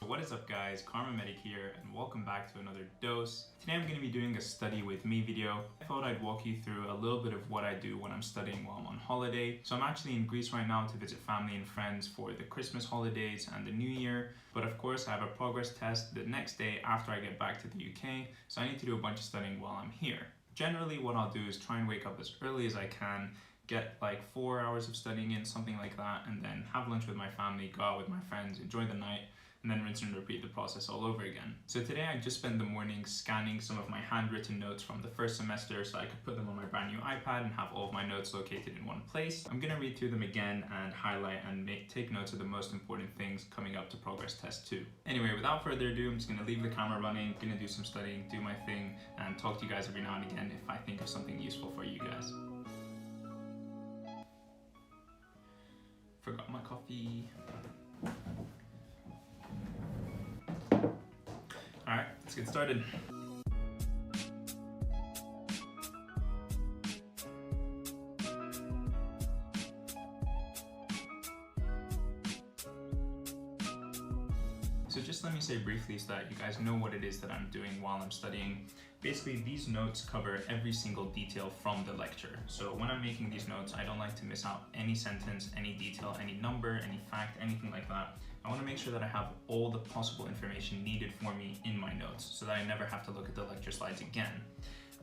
what is up guys, Karma Medic here and welcome back to another dose. Today I'm going to be doing a study with me video. I thought I'd walk you through a little bit of what I do when I'm studying while I'm on holiday. So I'm actually in Greece right now to visit family and friends for the Christmas holidays and the New Year. But of course I have a progress test the next day after I get back to the UK, so I need to do a bunch of studying while I'm here. Generally what I'll do is try and wake up as early as I can, get like 4 hours of studying in, something like that, and then have lunch with my family, go out with my friends, enjoy the night, and then rinse and repeat the process all over again. So today I just spent the morning scanning some of my handwritten notes from the first semester so I could put them on my brand new iPad and have all of my notes located in one place. I'm going to read through them again and highlight and take notes of the most important things coming up to Progress Test 2. Anyway, without further ado, I'm just going to leave the camera running, going to do some studying, do my thing, and talk to you guys every now and again if I think of something useful for you guys. Forgot my coffee. Alright, let's get started. So just let me say briefly so that you guys know what it is that I'm doing while I'm studying. Basically, these notes cover every single detail from the lecture. So when I'm making these notes, I don't like to miss out any sentence, any detail, any number, any fact, anything like that. I want to make sure that I have all the possible information needed for me in my notes so that I never have to look at the lecture slides again.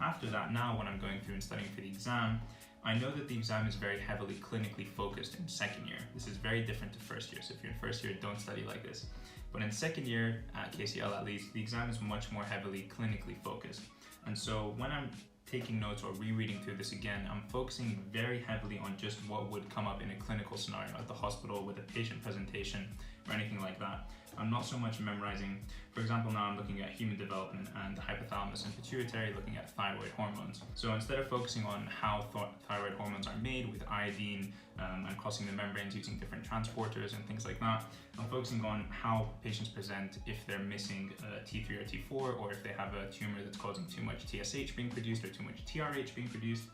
After that, now when I'm going through and studying for the exam, I know that the exam is very heavily clinically focused in second year. This is very different to first year, so if you're in first year, don't study like this. But in second year, at KCL at least, the exam is much more heavily clinically focused. And so when I'm taking notes or rereading through this again, I'm focusing very heavily on just what would come up in a clinical scenario at the hospital with a patient presentation or anything like that. I'm not so much memorizing. For example, now I'm looking at human development and the hypothalamus and pituitary, looking at thyroid hormones. So instead of focusing on how thyroid hormones are made with iodine and crossing the membranes using different transporters and things like that, I'm focusing on how patients present if they're missing T3 or T4, or if they have a tumor that's causing too much TSH being produced or too much TRH being produced,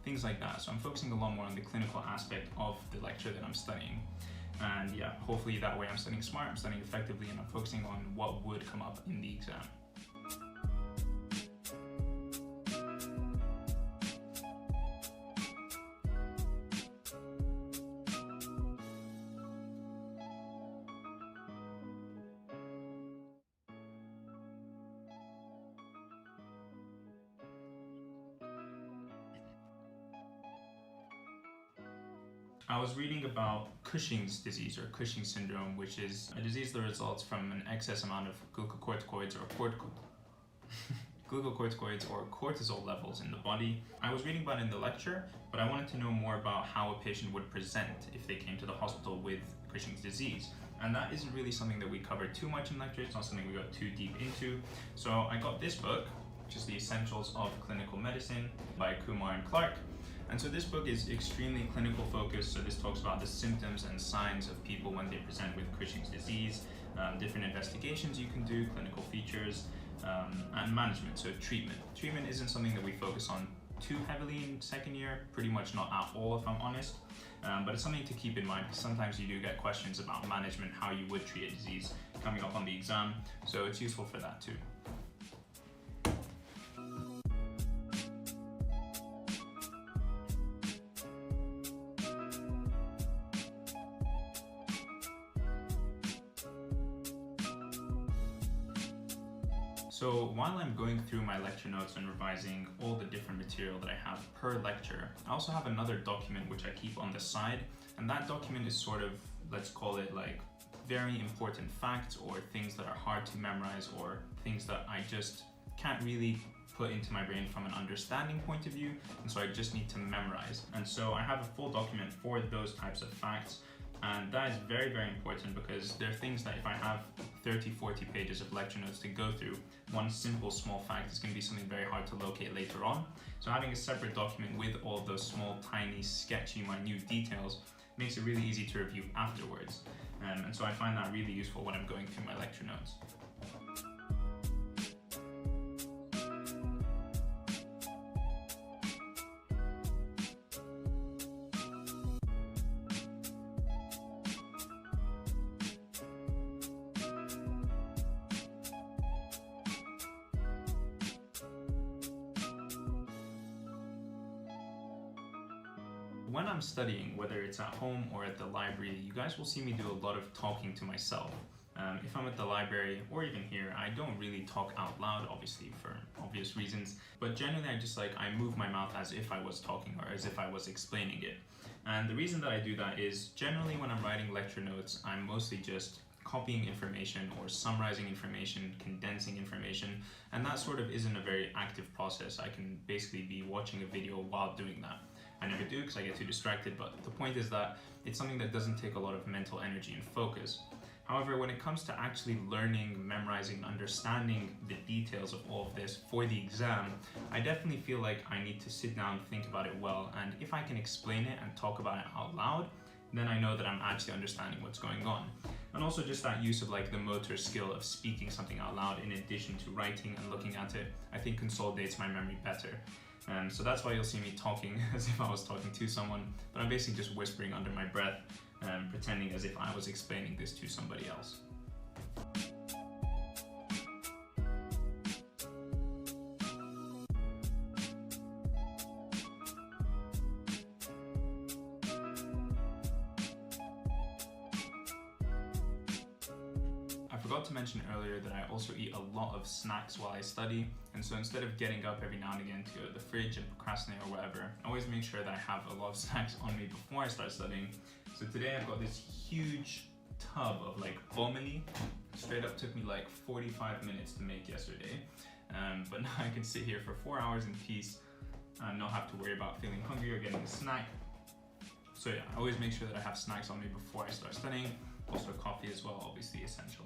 things like that. So I'm focusing a lot more on the clinical aspect of the lecture that I'm studying. And yeah, hopefully that way I'm studying smart, I'm studying effectively, and I'm focusing on what would come up in the exam. I was reading about Cushing's disease or Cushing syndrome, which is a disease that results from an excess amount of glucocorticoids or cortisol levels in the body. I was reading about it in the lecture, but I wanted to know more about how a patient would present if they came to the hospital with Cushing's disease. And that isn't really something that we cover too much in lecture, it's not something we got too deep into. So I got this book, which is The Essentials of Clinical Medicine by Kumar and Clark. And so this book is extremely clinical focused, so this talks about the symptoms and signs of people when they present with Cushing's disease, different investigations you can do, clinical features, and management, so treatment. Treatment isn't something that we focus on too heavily in second year, pretty much not at all if I'm honest, but it's something to keep in mind because sometimes you do get questions about management, how you would treat a disease coming up on the exam, so it's useful for that too. So while I'm going through my lecture notes and revising all the different material that I have per lecture, I also have another document which I keep on the side, and that document is sort of, let's call it like very important facts or things that are hard to memorize or things that I just can't really put into my brain from an understanding point of view, and so I just need to memorize. And so I have a full document for those types of facts. And that is very, very important because there are things that if I have 30, 40 pages of lecture notes to go through, one simple small fact is going to be something very hard to locate later on. So having a separate document with all of those small, tiny, sketchy, minute details makes it really easy to review afterwards. And so I find that really useful when I'm going through my lecture notes. when I'm studying, whether it's at home or at the library, you guys will see me do a lot of talking to myself. If I'm at the library or even here, I don't really talk out loud, obviously for obvious reasons, but generally I move my mouth as if I was talking or as if I was explaining it. And the reason that I do that is generally when I'm writing lecture notes, I'm mostly just copying information or summarizing information, condensing information, and that sort of isn't a very active process. I can basically be watching a video while doing that. I never do because I get too distracted, but the point is that it's something that doesn't take a lot of mental energy and focus. However, when it comes to actually learning, memorizing, understanding the details of all of this for the exam, I definitely feel like I need to sit down, think about it well, and if I can explain it and talk about it out loud, then I know that I'm actually understanding what's going on. And also just that use of like the motor skill of speaking something out loud in addition to writing and looking at it, I think consolidates my memory better. So that's why you'll see me talking as if I was talking to someone, but I'm basically just whispering under my breath, pretending as if I was explaining this to somebody else. I forgot to mention earlier that I also eat a lot of snacks while I study, and so instead of getting up every now and again to go to the fridge and procrastinate or whatever, I always make sure that I have a lot of snacks on me before I start studying. So today I've got this huge tub of like bomeli. Straight up took me like 45 minutes to make yesterday, but now I can sit here for 4 hours in peace and not have to worry about feeling hungry or getting a snack. So yeah, I always make sure that I have snacks on me before I start studying. Also coffee as well, obviously essential.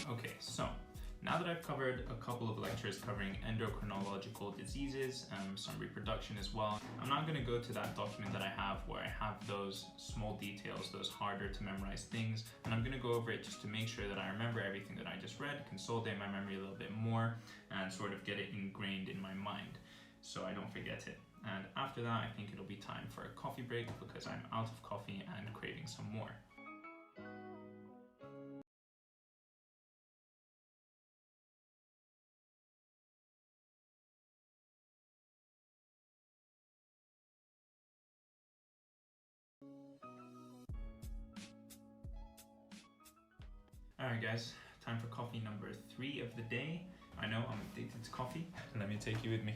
Okay, so now that I've covered a couple of lectures covering endocrinological diseases, some reproduction as well, I'm not going to go to that document that I have where I have those small details, those harder to memorize things, and I'm going to go over it just to make sure that I remember everything that I just read, consolidate my memory a little bit more, and sort of get it ingrained in my mind so I don't forget it. And after that, I think it'll be time for a coffee break because I'm out of coffee and craving some more. Alright guys, time for coffee number 3 of the day. I know I'm addicted to coffee. Let me take you with me.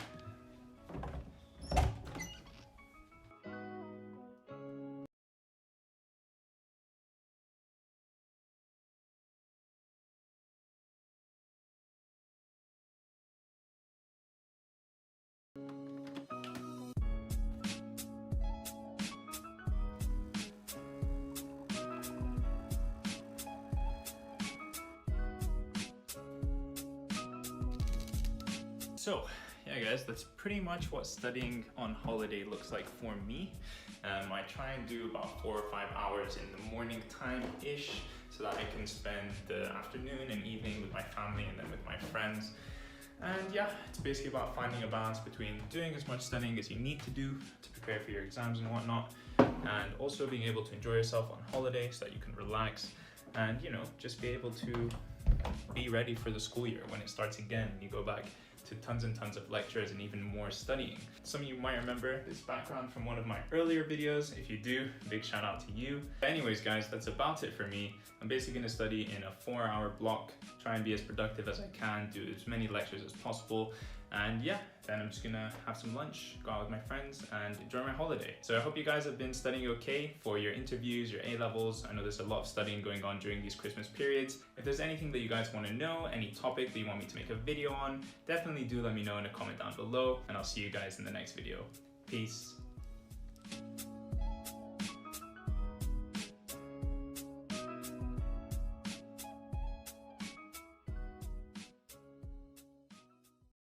So, yeah guys, that's pretty much what studying on holiday looks like for me. I try and do about 4 or 5 hours in the morning time-ish so that I can spend the afternoon and evening with my family and then with my friends. And yeah, it's basically about finding a balance between doing as much studying as you need to do to prepare for your exams and whatnot, and also being able to enjoy yourself on holiday so that you can relax and, you know, just be able to be ready for the school year when it starts again and you go back to tons and tons of lectures and even more studying. Some of you might remember this background from one of my earlier videos. If you do, big shout out to you. But anyways guys, that's about it for me. I'm basically going to study in a 4-hour block, try and be as productive as I can, do as many lectures as possible, and yeah, then I'm just gonna have some lunch, go out with my friends, and enjoy my holiday. So I hope you guys have been studying okay for your interviews, your A-levels. I know there's a lot of studying going on during these Christmas periods. If there's anything that you guys want to know, any topic that you want me to make a video on, definitely do let me know in a comment down below, and I'll see you guys in the next video. Peace.